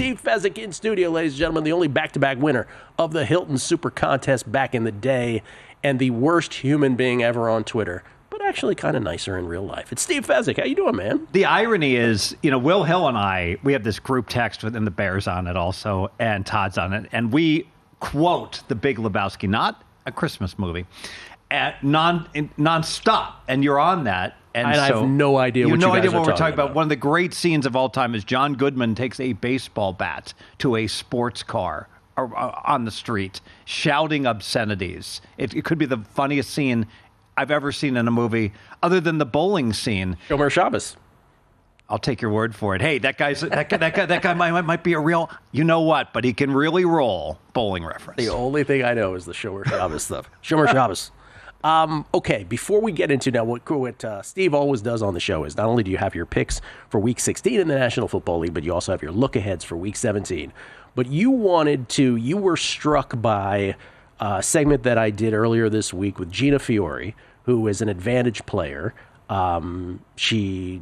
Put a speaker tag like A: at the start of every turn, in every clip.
A: Steve Fezzik in studio, ladies and gentlemen, the only back-to-back winner of the Hilton Super Contest back in the day, and the worst human being ever on Twitter, but actually kind of nicer in real life. It's Steve Fezzik. How you doing, man?
B: The irony is, Will Hill and I, we have this group text within the Bears on it also, and Todd's on it, and we quote The Big Lebowski, not a Christmas movie, nonstop, and you're on that. And
A: I have no idea what
B: we're talking about. One of the great scenes of all time is John Goodman takes a baseball bat to a sports car on the street, shouting obscenities. It could be the funniest scene I've ever seen in a movie, other than the bowling scene.
A: Shomer Shabbos.
B: I'll take your word for it. Hey, that guy might be a real, you know what, but he can really roll. Bowling reference.
A: The only thing I know is the Shomer Shabbos stuff. Shomer Shabbos. Okay, before we get into now what Steve always does on the show is not only do you have your picks for Week 16 in the National Football League, but you also have your look-aheads for Week 17. But you were struck by a segment that I did earlier this week with Gina Fiore, who is an Advantage player. She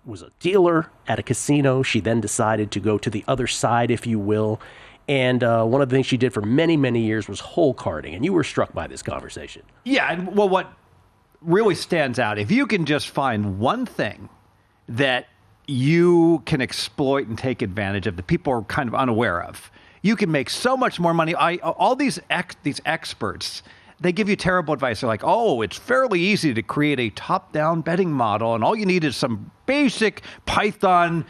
A: was a dealer at a casino. She then decided to go to the other side, if you will. And one of the things she did for many, many years was hole carding. And you were struck by this conversation.
B: Yeah. And well, what really stands out, if you can just find one thing that you can exploit and take advantage of that people are kind of unaware of, you can make so much more money. All these experts, they give you terrible advice. They're like, oh, it's fairly easy to create a top-down betting model, and all you need is some basic Python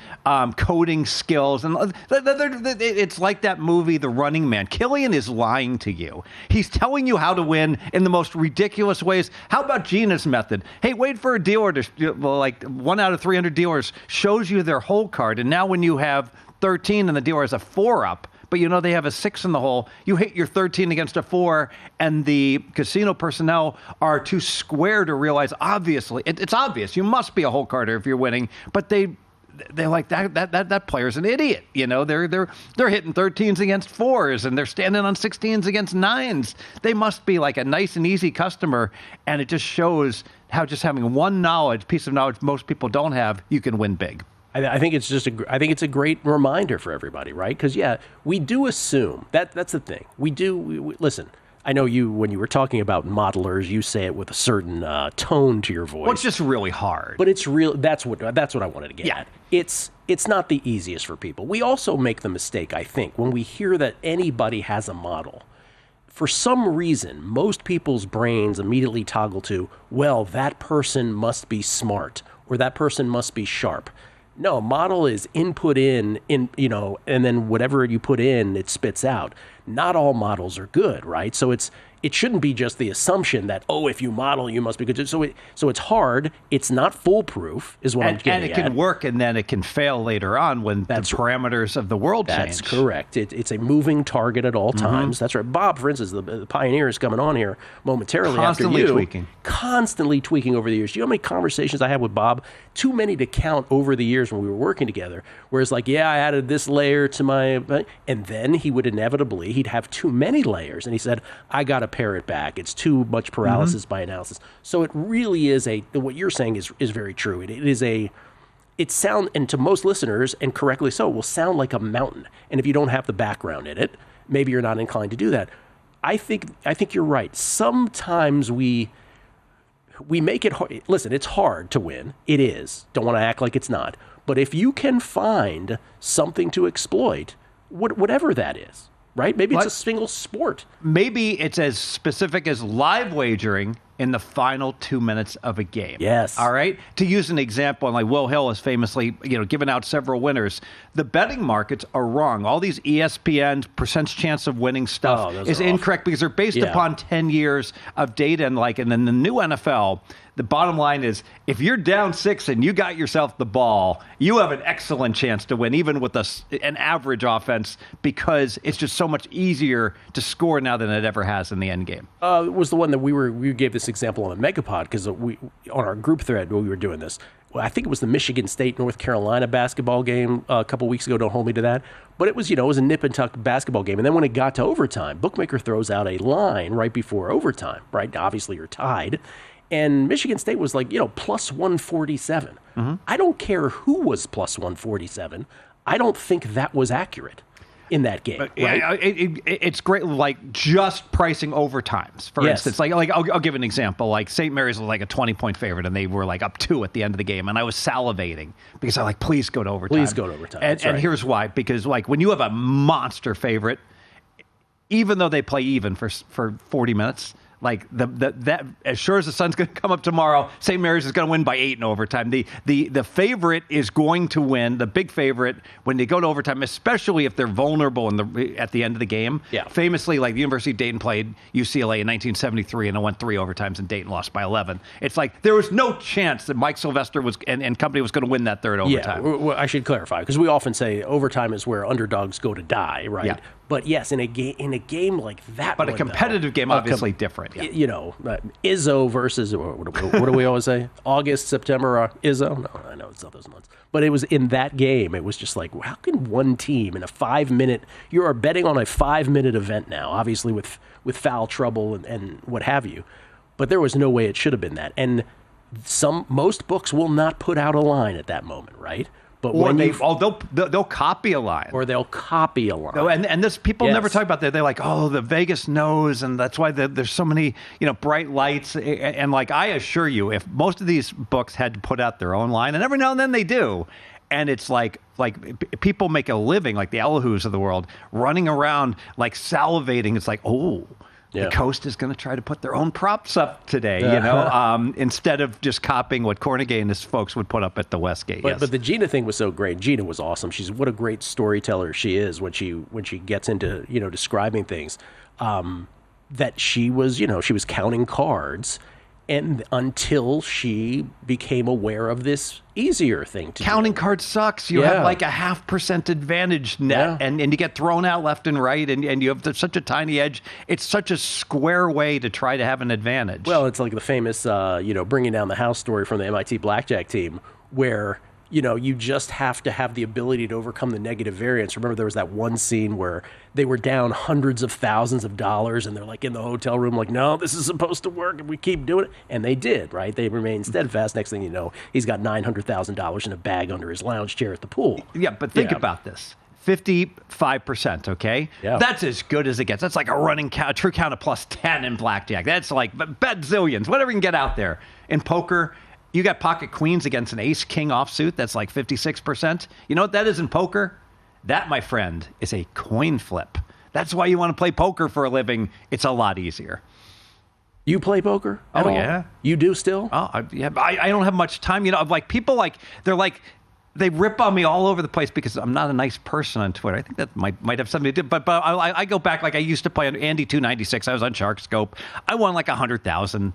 B: coding skills. And it's like that movie, The Running Man. Killian is lying to you. He's telling you how to win in the most ridiculous ways. How about Gina's method? Hey, wait for a dealer to, like 1 out of 300 dealers shows you their hole card, and now when you have 13 and the dealer has a 4-up, but they have a 6 in the hole, you hit your 13 against a 4, and the casino personnel are too square to realize, obviously, it's obvious, you must be a hole carder if you're winning, but they're like, that player's an idiot. They're hitting 13s against 4s, and they're standing on 16s against 9s. They must be like a nice and easy customer, and it just shows how just having one piece of knowledge most people don't have, you can win big.
A: I think it's it's a great reminder for everybody, right? Because we do assume that's the thing. We listen. I know when you were talking about modelers, you say it with a certain tone to your voice.
B: Well, it's just really hard.
A: But it's real. That's what I wanted to get at. It's not the easiest for people. We also make the mistake, I think, when we hear that anybody has a model. For some reason, most people's brains immediately toggle to, well, that person must be smart or that person must be sharp. No, model is input in, and then whatever you put in, it spits out. Not all models are good, right? So it shouldn't be just the assumption that, if you model, you must be good. So it's hard. It's not foolproof, is what I'm getting at.
B: And it can work, and then it can fail later on when the parameters of the world change.
A: That's correct. It's a moving target at all times. That's right. Bob, for instance, the pioneer is coming on here momentarily
B: constantly
A: after you.
B: Tweaking.
A: Constantly tweaking over the years. Do you know how many conversations I had with Bob? Too many to count over the years when we were working together. Where it's like, I added this layer to my... And then he would inevitably, he'd have too many layers. And he said, I got to pare it back. It's too much paralysis by analysis. So it really is what you're saying is very true. And to most listeners, and correctly so, will sound like a mountain. And if you don't have the background in it, maybe you're not inclined to do that. I think you're right. Sometimes we make it hard. Listen, it's hard to win. It is. Don't want to act like it's not. But if you can find something to exploit, whatever that is, right? Maybe it's a single sport.
B: Maybe it's as specific as live wagering in the final 2 minutes of a game.
A: Yes.
B: All right? To use an example, like Will Hill has famously, given out several winners, the betting markets are wrong. All these ESPN % chance of winning stuff is incorrect because they're based upon 10 years of data. And in the new NFL, the bottom line is if you're down 6 and you got yourself the ball, you have an excellent chance to win, even with an average offense, because it's just so much easier to score now than it ever has in the end game.
A: It was the one that we gave this example on the Megapod because on our group thread when we were doing this. Well, I think it was the Michigan State North Carolina basketball game a couple weeks ago. Don't hold me to that, but it was it was a nip and tuck basketball game. And then when it got to overtime, bookmaker throws out a line right before overtime. Right, obviously you're tied. And Michigan State was like, plus 147. I don't care who was plus 147. I don't think that was accurate in that game. Right?
B: It's great, like just pricing overtimes. For instance, like I'll give an example. Like St. Mary's was like a 20-point favorite, and they were like up 2 at the end of the game, and I was salivating because I like, please go to overtime.
A: Please go to overtime.
B: And here's why: because like when you have a monster favorite, even though they play even for 40 minutes. Like that, as sure as the sun's going to come up tomorrow, St. Mary's is going to win by 8 in overtime. The favorite is going to win. The big favorite when they go to overtime, especially if they're vulnerable at the end of the game.
A: Yeah.
B: Famously, like the University of Dayton played UCLA in 1973, and it went 3 overtimes, and Dayton lost by 11. It's like there was no chance that Mike Sylvester and company was going to win that third overtime.
A: Yeah, well, I should clarify because we often say overtime is where underdogs go to die, right?
B: Yeah.
A: But yes, in a game like that,
B: but a competitive game, obviously different. Yeah.
A: You know, Izzo versus what do we always say? August, September, Izzo. No, I know it's not those months. But it was in that game. It was just like, how can one team in a 5-minute? You are betting on a 5-minute event now, obviously with foul trouble and what have you. But there was no way it should have been that. And most books will not put out a line at that moment, right? But
B: or they'll copy a line.
A: Or they'll copy a line.
B: And this people never talk about that. They're like, oh, the Vegas knows, and that's why there's so many bright lights. And like I assure you, if most of these books had to put out their own line, and every now and then they do, and it's like people make a living, like the Elahus of the world, running around like salivating. It's like, oh. Yeah. The Coast is going to try to put their own props up today, instead of just copying what Cornegay and his folks would put up at the Westgate.
A: But the Gina thing was so great. Gina was awesome. What a great storyteller she is when she gets into describing things. That she was counting cards, and until she became aware of this easier thing to
B: counting cards sucks. You have like a 0.5% advantage net, and you get thrown out left and right, and you have such a tiny edge. It's such a square way to try to have an advantage.
A: Well, it's like the famous bringing down the house story from the MIT blackjack team, where you just have to have the ability to overcome the negative variance. Remember, there was that one scene where they were down hundreds of thousands of dollars, and they're like in the hotel room, like, no, this is supposed to work, and we keep doing it. And they did, right? They remained steadfast. Next thing you know, he's got $900,000 in a bag under his lounge chair at the pool.
B: Yeah, but think about this. 55%, okay?
A: Yeah.
B: That's as good as it gets. That's like a running count, true count of plus 10 in blackjack. That's like bet zillions, whatever you can get out there. In poker, you got pocket queens against an ace-king offsuit. That's like 56%. You know what that is in poker? That, my friend, is a coin flip. That's why you want to play poker for a living. It's a lot easier.
A: You play poker at all?
B: Yeah.
A: You do still?
B: Oh, yeah. I don't have much time. Like people they rip on me all over the place because I'm not a nice person on Twitter. I think that might have something to do. But I go back, like I used to play on Andy 296. I was on Shark Scope. I won like 100,000.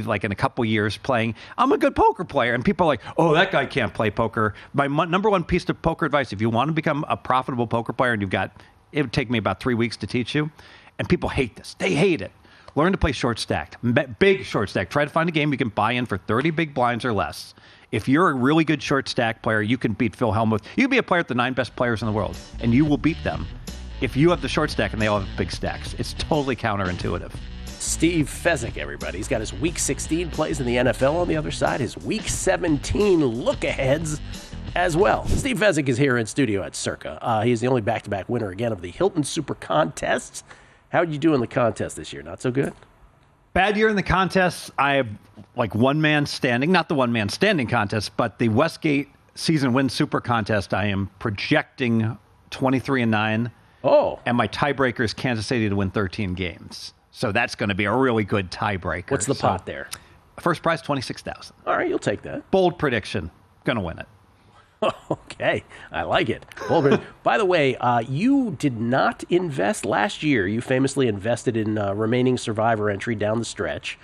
B: Like in a couple years playing. I'm a good poker player, and people are like, "Oh, that guy can't play poker." My number one piece of poker advice: if you want to become a profitable poker player, and it would take me about 3 weeks to teach you, and people hate this. They hate it. Learn to play short stacked, big short stack. Try to find a game you can buy in for 30 big blinds or less. If you're a really good short stack player, you can beat Phil Hellmuth. You can be a player with the 9 best players in the world, and you will beat them if you have the short stack and they all have big stacks. It's totally counterintuitive.
A: Steve Fezzik, everybody. He's got his Week 16 plays in the NFL on the other side, his Week 17 look-aheads as well. Steve Fezzik is here in studio at Circa. He is the only back-to-back winner again of the Hilton Super Contests. How'd you do in the contest this year? Not so good?
B: Bad year in the contests. I have like one man standing, not the one man standing contest, but the Westgate season win super contest. I am projecting 23-9.
A: Oh.
B: And my tiebreaker is Kansas City to win 13 games. So that's going to be a really good tiebreaker.
A: What's the pot there?
B: First prize, $26,000.
A: All right, you'll take that.
B: Bold prediction. Going to win it.
A: Okay, I like it. By the way, you did not invest last year. You famously invested in remaining survivor entry down the stretch.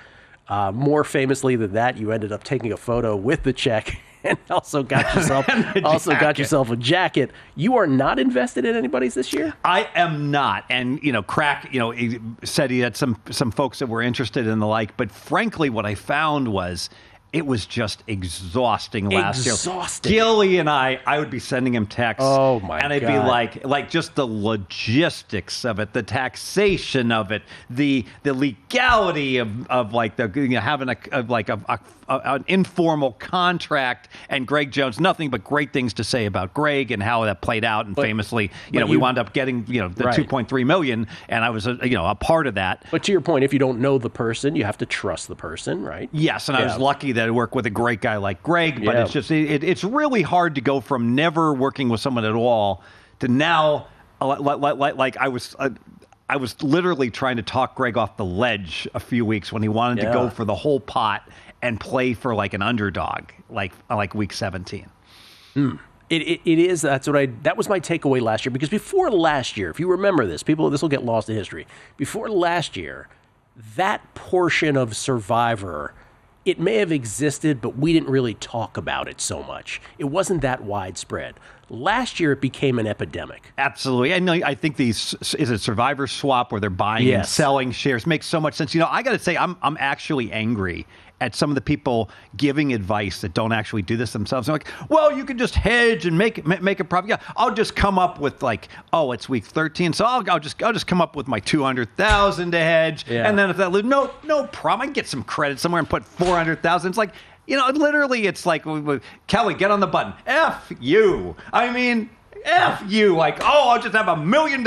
A: More famously than that, you ended up taking a photo with the check and also got yourself a jacket. You are not invested in anybody's this year?
B: I am not. And Crack, he said he had some folks that were interested in the like. But frankly, what I found was It was just exhausting last year.
A: Exhausting.
B: Gilly and I would be sending him texts.
A: Oh, my
B: And I'd be like just the logistics of it, the taxation of it, the legality of like having an informal contract. And Greg Jones, nothing but great things to say about Greg and how that played out. And famously, we wound up getting the $2.3 million, and I was a part of that.
A: But to your point, if you don't know the person, you have to trust the person, right?
B: Yes, and I was lucky that I worked with a great guy like Greg, but it's just it's really hard to go from never working with someone at all to now like I was literally trying to talk Greg off the ledge a few weeks when he wanted to go for the whole pot and play for like an underdog like week 17.
A: It is. That was my takeaway last year, because before last year, if you remember this, this will get lost in history. Before last year, that portion of Survivor, it may have existed, but we didn't really talk about it so much. It wasn't that widespread. Last year, it became an epidemic.
B: Absolutely. I think is it Survivor Swap where they're buying and selling shares makes so much sense. I got to say, I'm actually angry at some of the people giving advice that don't actually do this themselves. They're like, well, you can just hedge and make a profit. Yeah, I'll just come up with it's week 13, so I'll just come up with my 200,000 to hedge, and then if that no problem, I can get some credit somewhere and put 400,000. It's like, literally, it's like, Kelly, get on the button. F you. I mean, F you. Like, I'll just have $1 million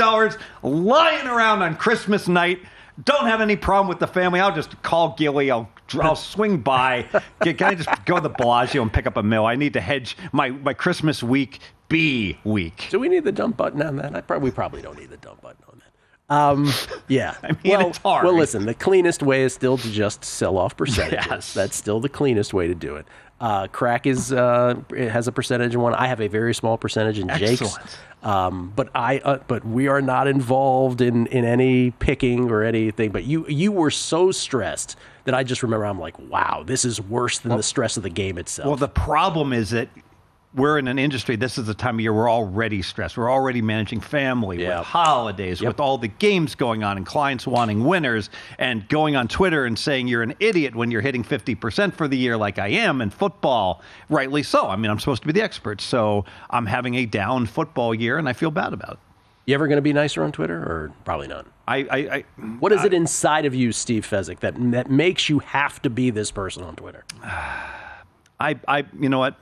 B: lying around on Christmas night. Don't have any problem with the family. I'll just call Gilly. I'll swing by. Can I just go to the Bellagio and pick up $1 million? I need to hedge my Christmas week B week.
A: Do we need the dump button on that? We probably don't need the dump button on that. Yeah.
B: I mean, it's hard.
A: Well, listen, the cleanest way is still to just sell off percentages.
B: Yes.
A: That's still the cleanest way to do it. Crack has a percentage in one. I have a very small percentage in Jake's. But we are not involved in any picking or anything. But you were so stressed that I just remember I'm like, wow, this is worse than the stress of the game itself.
B: Well, the problem is that we're in an industry, this is the time of year we're already stressed. We're already managing family with holidays, with all the games going on and clients wanting winners, and going on Twitter and saying you're an idiot when you're hitting 50% for the year like I am in football. Rightly so. I mean, I'm supposed to be the expert. So I'm having a down football year, and I feel bad about it.
A: You ever going to be nicer on Twitter, or probably not? What is it inside of you, Steve Fezzik, that makes you have to be this person on Twitter?
B: You know what?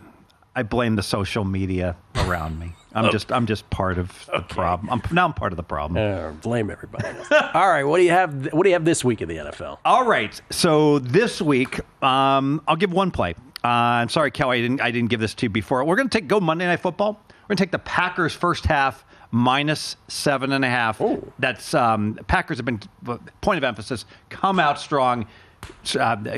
B: I blame the social media around me. I'm just part of the problem. I'm part of the problem.
A: Blame everybody else. All right, what do you have this week in the NFL?
B: All right, so this week I'll give one play. I'm sorry, Kelly, I didn't give this to you before. We're going to go Monday Night Football. We're going to take the Packers first half -7.5.
A: Oh.
B: That's Packers have been, point of emphasis, come out strong.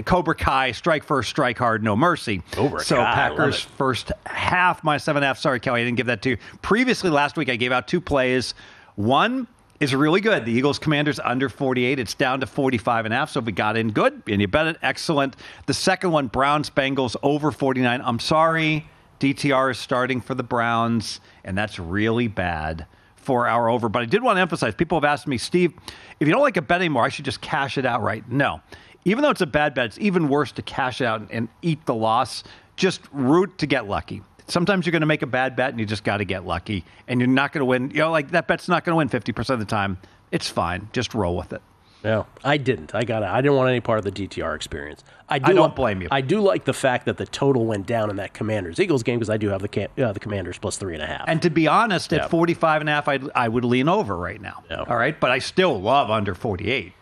B: Cobra Kai, strike first, strike hard, no mercy. So Packers first half -7.5. Sorry, Kelly, I didn't give that to you. Previously, last week, I gave out two plays. One is really good. The Eagles Commanders under 48. It's down to 45.5. So if we got in, good. And you bet it, excellent. The second one, Browns Bengals over 49. I'm sorry, DTR is starting for the Browns, and that's really bad for our over. But I did want to emphasize, people have asked me, Steve, if you don't like a bet anymore, I should just cash it out, right? No. Even though it's a bad bet, it's even worse to cash out and eat the loss. Just root to get lucky. Sometimes you're going to make a bad bet and you just got to get lucky. And you're not going to win. Like that bet's not going to win 50% of the time. It's fine. Just roll with it.
A: No, I didn't. I didn't want any part of the DTR experience. I
B: don't blame you.
A: I do like the fact that the total went down in that Commanders-Eagles game, because I do have the Commanders plus 3.5.
B: And to be honest, at 45.5, I would lean over right now. All right, but I still love under 48.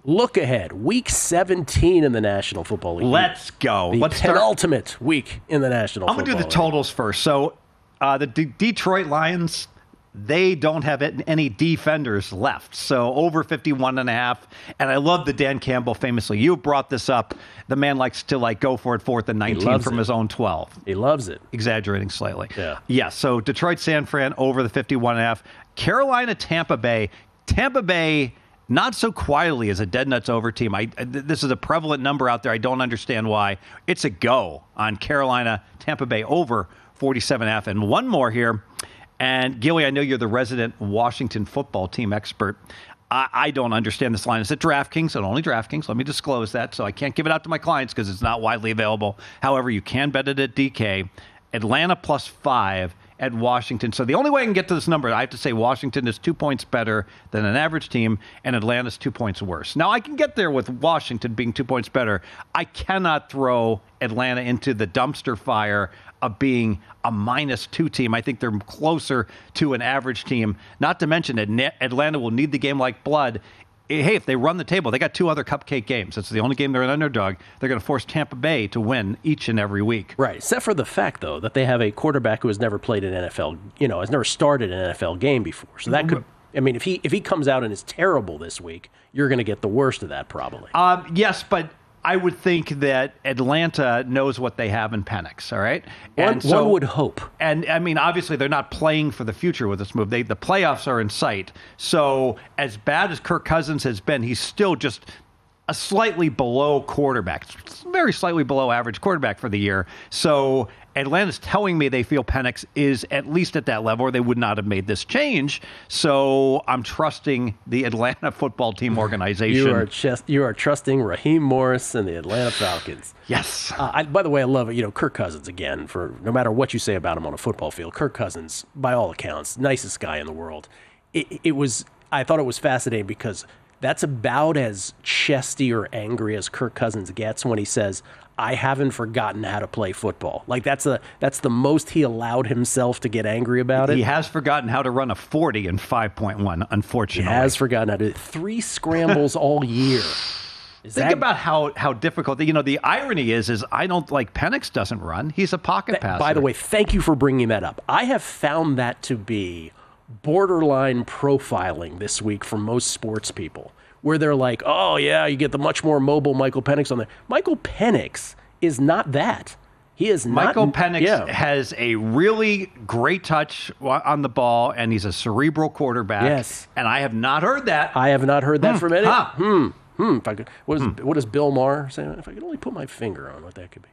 A: Look ahead. Week 17 in the National Football League.
B: Let's go.
A: Let's penultimate week in the National Football League.
B: I'm going to do the totals first. So the Detroit Lions, they don't have any defenders left. So over 51.5. And I love the Dan Campbell famously. You brought this up. The man likes to go for it 4th and 19 from his own 12.
A: He loves it.
B: Exaggerating slightly.
A: Yeah.
B: So Detroit San Fran over the 51.5. Carolina Tampa Bay. Tampa Bay, not so quietly, as a dead nuts over team. This is a prevalent number out there. I don't understand why. It's a go on Carolina, Tampa Bay over 47.5. And one more here. And Gilly, I know you're the resident Washington football team expert. I don't understand this line. It's at DraftKings, and only DraftKings. Let me disclose that. So I can't give it out to my clients because it's not widely available. However, you can bet it at DK. Atlanta +5 at Washington. So the only way I can get to this number, I have to say Washington is 2 points better than an average team, and Atlanta's 2 points worse. Now, I can get there with Washington being 2 points better. I cannot throw Atlanta into the dumpster fire of being a -2 team. I think they're closer to an average team. Not to mention that Atlanta will need the game like blood. Hey, if they run the table, they got 2 other cupcake games. It's the only game they're an underdog. They're going to force Tampa Bay to win each and every week.
A: Right, except for the fact, though, that they have a quarterback who has never played an NFL, has never started an NFL game before. So that could, if he comes out and is terrible this week, you're going to get the worst of that probably.
B: Yes, but I would think that Atlanta knows what they have in Penix, all right?
A: And one would hope.
B: And, I mean, obviously, they're not playing for the future with this move. The playoffs are in sight. So as bad as Kirk Cousins has been, he's still just a slightly below quarterback, very slightly below average quarterback for the year. So Atlanta's telling me they feel Penix is at least at that level, or they would not have made this change. So I'm trusting the Atlanta football team organization.
A: You are trusting Raheem Morris and the Atlanta Falcons.
B: Yes.
A: By the way, I love it. Kirk Cousins, again, for no matter what you say about him on a football field, Kirk Cousins, by all accounts, nicest guy in the world. I thought it was fascinating because that's about as chesty or angry as Kirk Cousins gets when he says, I haven't forgotten how to play football. Like that's the most he allowed himself to get angry about it.
B: He has forgotten how to run a 40 in 5.1, unfortunately.
A: He has forgotten how to do 3 scrambles all year.
B: Think about how difficult. The irony is I don't like Penix doesn't run. He's a pocket passer.
A: By the way, thank you for bringing that up. I have found that to be borderline profiling this week for most sports people, where they're like, oh, yeah, you get the much more mobile Michael Penix on there. Michael Penix is not that. He is not.
B: Michael Penix has a really great touch on the ball, and he's a cerebral quarterback.
A: Yes.
B: And I have not heard that.
A: I have not heard that from any. If I could, what does Bill Maher say? If I could only put my finger on what that could be.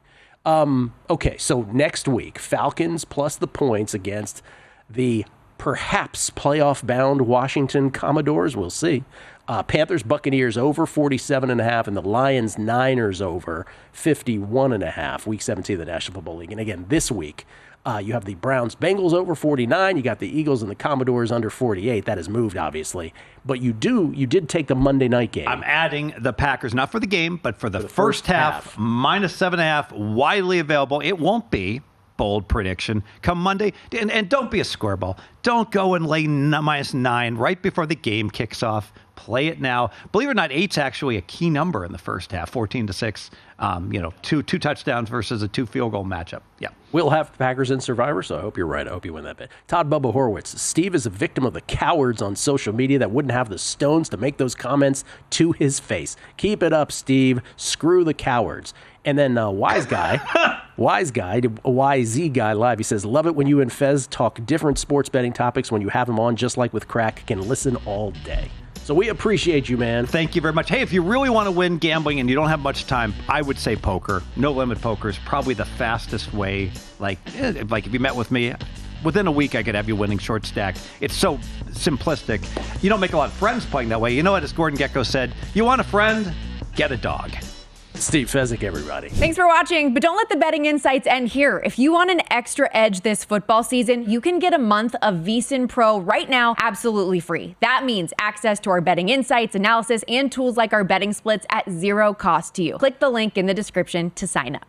A: Okay, so next week, Falcons plus the points against the perhaps playoff-bound Washington Commodores. We'll see. Panthers, Buccaneers over 47.5, and the Lions, Niners over 51.5. Week 17 of the National Football League. And again, this week, you have the Browns, Bengals over 49. You got the Eagles and the Commodores under 48. That has moved, obviously. But you did take the Monday night game.
B: I'm adding the Packers, not for the game, but for the first half, -7.5, widely available. It won't be. Bold prediction come Monday, and don't be a squareball. Don't go and lay -9 right before the game kicks off. Play it now. Believe it or not, 8's actually a key number in the first half. 14-6. Two touchdowns versus a 2 field goal matchup. Yeah,
A: we'll have Packers in Survivor, so I hope you're right. I hope you win that bet. Todd Bubba Horwitz. Steve is a victim of the cowards on social media that wouldn't have the stones to make those comments to his face. Keep it up, Steve. Screw the cowards. And then Wise Guy, YZ Guy Live, he says, love it when you and Fez talk different sports betting topics when you have them on, just like with Crack, can listen all day. So we appreciate you, man.
B: Thank you very much. Hey, if you really want to win gambling and you don't have much time, I would say poker. No limit poker is probably the fastest way. Like if you met with me, within a week I could have you winning short stack. It's so simplistic. You don't make a lot of friends playing that way. You know what, as Gordon Gekko said, you want a friend? Get a dog.
A: Steve Fezzik, everybody.
C: Thanks for watching, but don't let the betting insights end here. If you want an extra edge this football season, you can get a month of VSiN Pro right now, absolutely free. That means access to our betting insights, analysis, and tools like our betting splits at 0 cost to you. Click the link in the description to sign up.